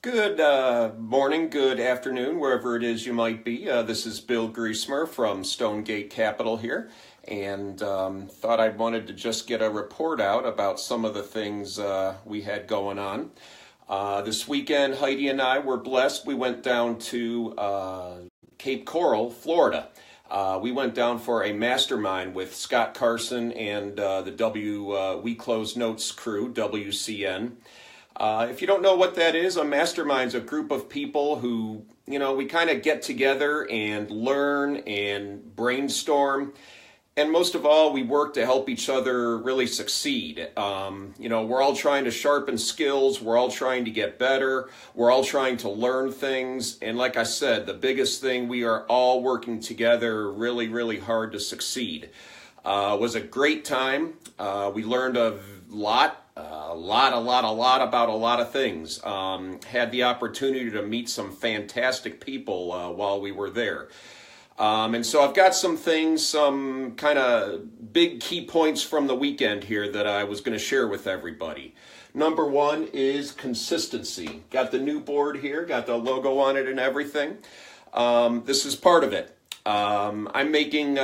Good morning, good afternoon, wherever it is you might be. This is Bill Griesmer from Stonegate Capital here, and thought I wanted to just get a report out about some of the things we had going on. This weekend, Heidi and I were blessed. We went down to Cape Coral, Florida. We went down for a mastermind with Scott Carson and the We Close Notes crew, WCN. If you don't know what that is, a mastermind's a group of people who, we kind of get together and learn and brainstorm. And most of all, we work to help each other really succeed. We're all trying to sharpen skills. We're all trying to get better. We're all trying to learn things. And like I said, the biggest thing, we are all working together really, really hard to succeed. It was a great time. We learned a lot about a lot of things. Had the opportunity to meet some fantastic people while we were there. And so I've got some kind of big key points from the weekend here that I was going to share with everybody. Number one is consistency. Got the new board here, got the logo on it and everything. This is part of it. I'm making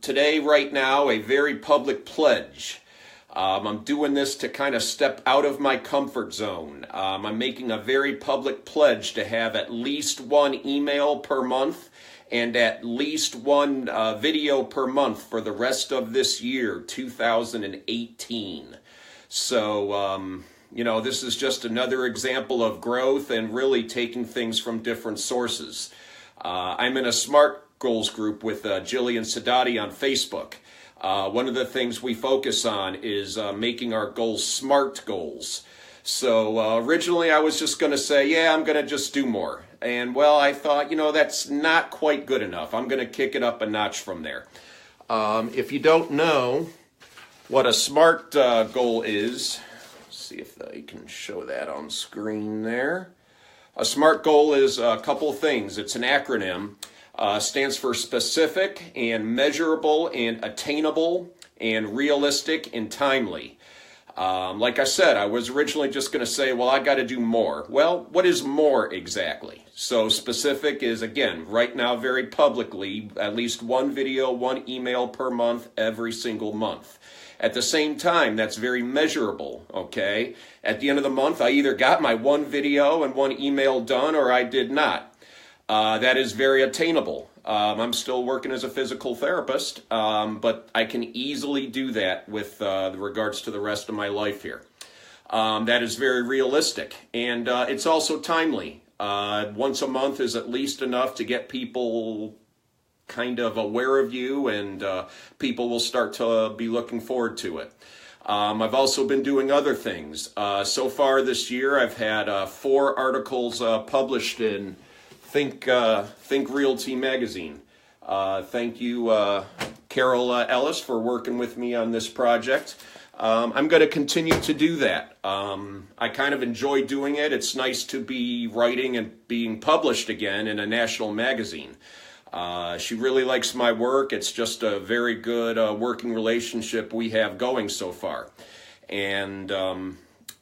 today, right now, a very public pledge. I'm doing this to kind of step out of my comfort zone. I'm making a very public pledge to have at least one email per month and at least one video per month for the rest of this year, 2018. So, this is just another example of growth and really taking things from different sources. I'm in a SMART goals group with Jillian Sadati on Facebook. One of the things we focus on is making our goals SMART goals. So originally I was just going to say, I'm going to just do more. And I thought, that's not quite good enough. I'm going to kick it up a notch from there. If you don't know what a SMART goal is, let's see if I can show that on screen there. A SMART goal is a couple things. It's an acronym. Stands for specific and measurable and attainable and realistic and timely. Like I said, I was originally just going to say, I got to do more. Well, what is more exactly? So specific is, again, right now very publicly, at least one video, one email per month, every single month. At the same time, that's very measurable, okay? At the end of the month, I either got my one video and one email done or I did not. That is very attainable. I'm still working as a physical therapist, but I can easily do that with regards to the rest of my life here. That is very realistic, and it's also timely. Once a month is at least enough to get people kind of aware of you, and people will start to be looking forward to it. I've also been doing other things. So far this year, I've had 4 articles published in Think Realty magazine. Thank you, Carol Ellis, for working with me on this project. I'm going to continue to do that. I kind of enjoy doing it. It's nice to be writing and being published again in a national magazine. She really likes my work. It's just a very good working relationship we have going so far. And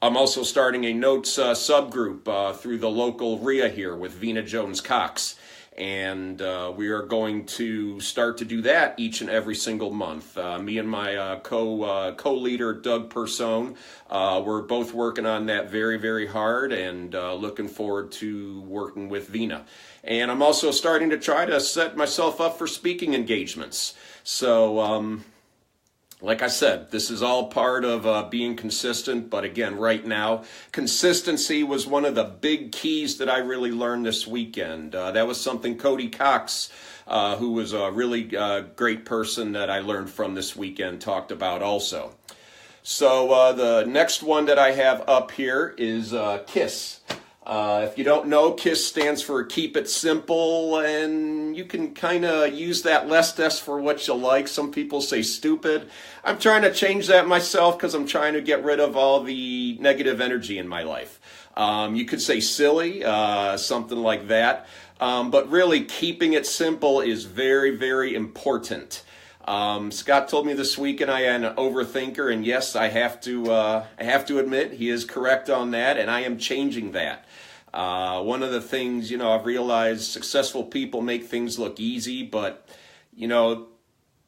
I'm also starting a notes subgroup through the local RIA here with Vina Jones-Cox. And we are going to start to do that each and every single month. Me and my co-leader, Doug Persone, we're both working on that very, very hard and looking forward to working with Vina. And I'm also starting to try to set myself up for speaking engagements. So, like I said, this is all part of being consistent, but again, right now, consistency was one of the big keys that I really learned this weekend. That was something Cody Cox, who was a really great person that I learned from this weekend, talked about also. So the next one that I have up here is KISS. If you don't know, KISS stands for Keep It Simple, and you can kind of use that less S for what you like. Some people say stupid. I'm trying to change that myself because I'm trying to get rid of all the negative energy in my life. You could say silly, something like that. But really, keeping it simple is very, very important. Scott told me this weekend I am an overthinker, and yes, I have to admit he is correct on that, and I am changing that. One of the things, I've realized successful people make things look easy, but,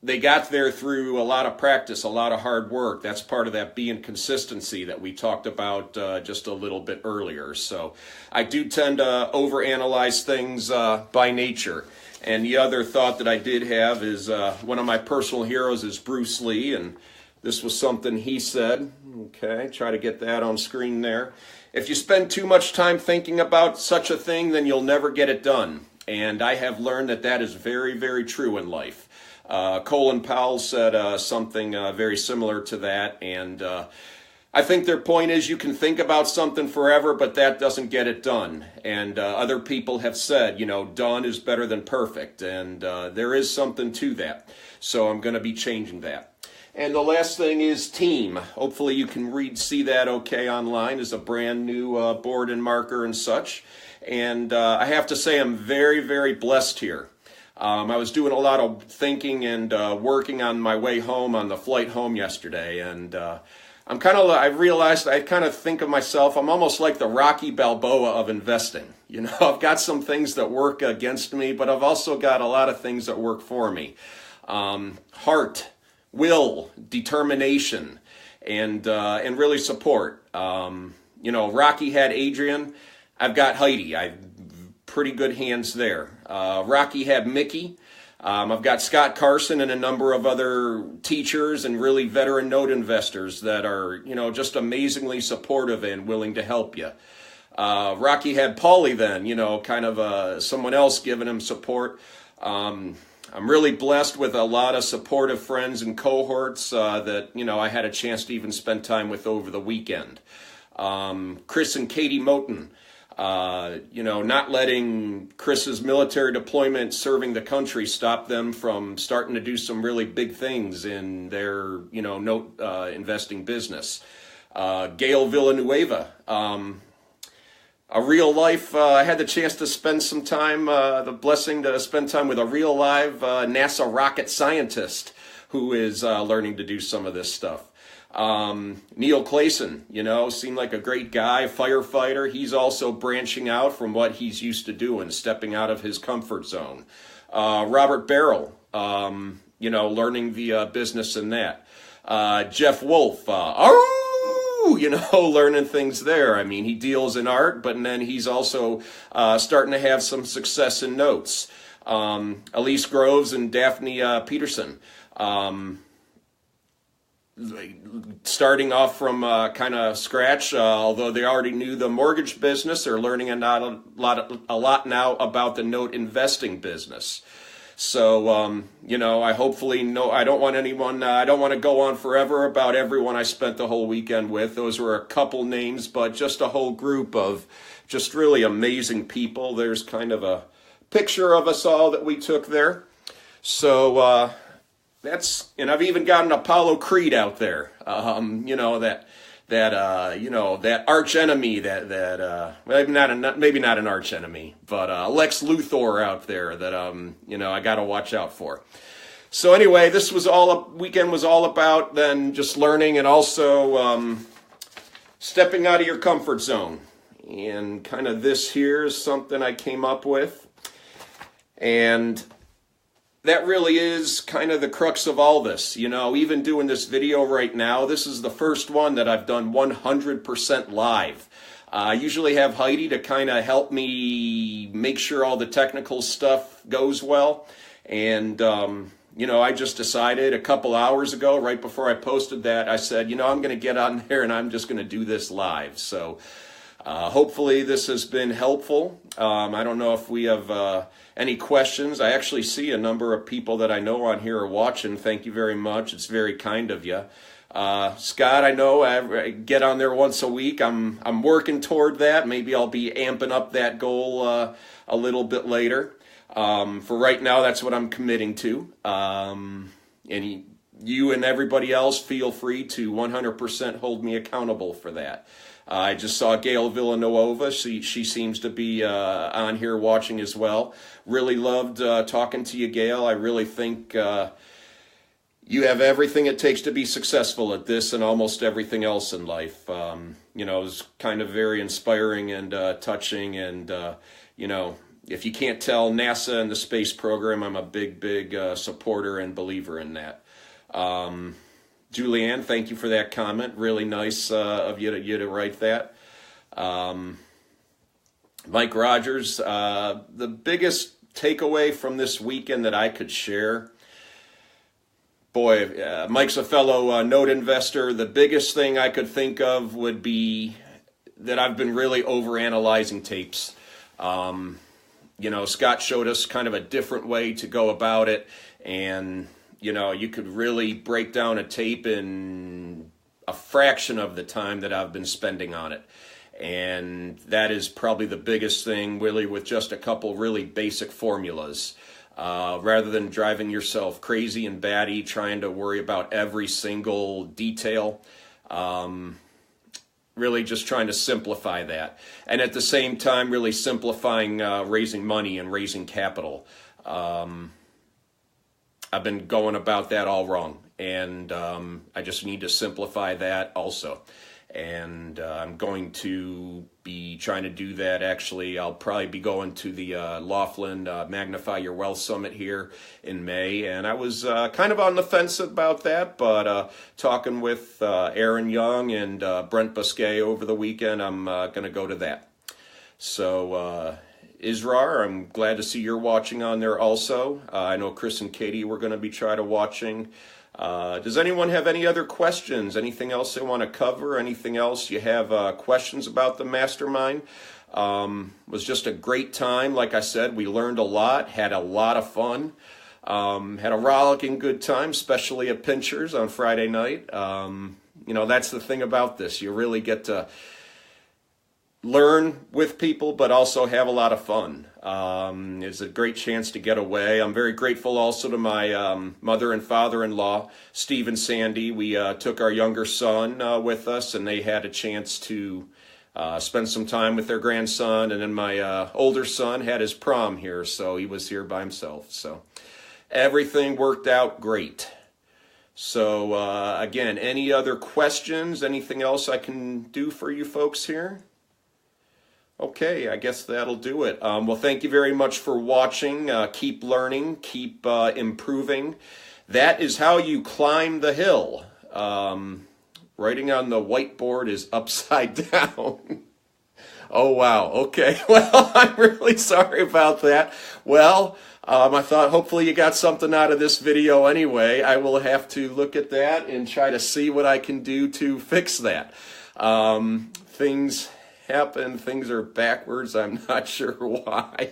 they got there through a lot of practice, a lot of hard work. That's part of that being consistency that we talked about just a little bit earlier. So I do tend to overanalyze things by nature. And the other thought that I did have is one of my personal heroes is Bruce Lee, and this was something he said. Okay, try to get that on screen there. If you spend too much time thinking about such a thing, then you'll never get it done. And I have learned that that is very, very true in life. Colin Powell said something very similar to that, and I think their point is you can think about something forever, but that doesn't get it done. And other people have said, done is better than perfect, and there is something to that. So I'm going to be changing that. And the last thing is team. Hopefully you can see that okay online. Is a brand new board and marker and such. And I have to say I'm very, very blessed here. I was doing a lot of thinking and working on my way home on the flight home yesterday, and I realized I kind of think of myself, I'm almost like the Rocky Balboa of investing. I've got some things that work against me, but I've also got a lot of things that work for me. Heart, will, determination, and really support. Rocky had Adrian. I've got Heidi. Pretty good hands there. Rocky had Mickey. I've got Scott Carson and a number of other teachers and really veteran note investors that are, just amazingly supportive and willing to help you. Rocky had Paulie then, someone else giving him support. I'm really blessed with a lot of supportive friends and cohorts that, I had a chance to even spend time with over the weekend. Chris and Katie Moten. Not letting Chris's military deployment serving the country stop them from starting to do some really big things in their, note investing business. Gail Villanueva, a real life, I had the chance to spend some time, the blessing to spend time with a real live NASA rocket scientist who is learning to do some of this stuff. Neil Clayson, seemed like a great guy, firefighter. He's also branching out from what he's used to doing, stepping out of his comfort zone. Robert Barrell, learning the business in that. Jeff Wolf, learning things there. I mean, he deals in art, but then he's also starting to have some success in notes. Elise Groves and Daphne Peterson. Starting off from kind of scratch, although they already knew the mortgage business, they're learning a lot now about the note investing business. So, I hopefully know, I don't want to go on forever about everyone I spent the whole weekend with. Those were a couple names, but just a whole group of just really amazing people. There's kind of a picture of us all that we took there. So, and I've even got an Apollo Creed out there. That arch enemy, maybe not an arch enemy, but Lex Luthor out there that I got to watch out for. So anyway, this was weekend was all about then just learning and also stepping out of your comfort zone. And kind of this here is something I came up with, and that really is kind of the crux of all this. Even doing this video right now, this is the first one that I've done 100% live. I usually have Heidi to kind of help me make sure all the technical stuff goes well. And, I just decided a couple hours ago, right before I posted that, I said, I'm going to get on there and I'm just going to do this live. So hopefully this has been helpful. I don't know if we have any questions. I actually see a number of people that I know on here are watching. Thank you very much. It's very kind of you. Scott, I know I get on there once a week. I'm working toward that. Maybe I'll be amping up that goal a little bit later. For right now, that's what I'm committing to. And you and everybody else feel free to 100% hold me accountable for that. I just saw Gail Villanueva. She seems to be on here watching as well. Really loved talking to you, Gail. I really think, you have everything it takes to be successful at this and almost everything else in life. You know, it's kind of very inspiring and touching. And, you know, if you can't tell, NASA and the space program, I'm a big supporter and believer in that. Julianne, thank you for that comment. Really nice of you to write that. Mike Rogers, the biggest takeaway from this weekend that I could share, boy, Mike's a fellow note investor. The biggest thing I could think of would be that I've been really overanalyzing tapes. You know, Scott showed us kind of a different way to go about it, and you know, you could really break down a tape in a fraction of the time that I've been spending on it. And that is probably the biggest thing, really, with just a couple really basic formulas. Rather than driving yourself crazy and batty trying to worry about every single detail, really just trying to simplify that. And at the same time, really simplifying raising money and raising capital. I've been going about that all wrong, and I just need to simplify that also. And I'm going to be trying to do that. Actually, I'll probably be going to the Laughlin Magnify Your Wealth Summit here in May. And I was kind of on the fence about that, but talking with Aaron Young and Brent Busquet over the weekend, I'm going to go to that. So, Israr, I'm glad to see you're watching on there also. I know Chris and Katie were going to be watching. Does anyone have any other questions? Anything else they want to cover? Anything else you have questions about the Mastermind? Was just a great time. Like I said, we learned a lot, had a lot of fun, had a rollicking good time, especially at Pinchers on Friday night. You know, that's the thing about this. You really get to learn with people, but also have a lot of fun. It's a great chance to get away. I'm very grateful also to my mother and father-in-law, Steve and Sandy. We took our younger son with us, and they had a chance to spend some time with their grandson. And then my older son had his prom here, so he was here by himself. So everything worked out great. So again, any other questions? Anything else I can do for you folks here? Okay, I guess that'll do it. Well, thank you very much for watching. Keep learning, keep improving. That is how you climb the hill. Writing on the whiteboard is upside down. Oh, wow. Okay, well, I'm really sorry about that. Well, I thought hopefully you got something out of this video anyway. I will have to look at that and try to see what I can do to fix that. Things happen, things are backwards, I'm not sure why.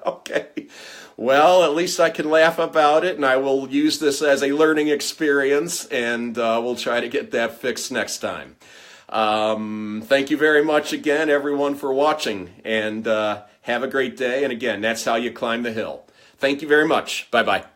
Okay, well, at least I can laugh about it, and I will use this as a learning experience, and we'll try to get that fixed next time. Thank you very much again, everyone, for watching, and have a great day. And again, that's how you climb the hill. Thank you very much. Bye-bye.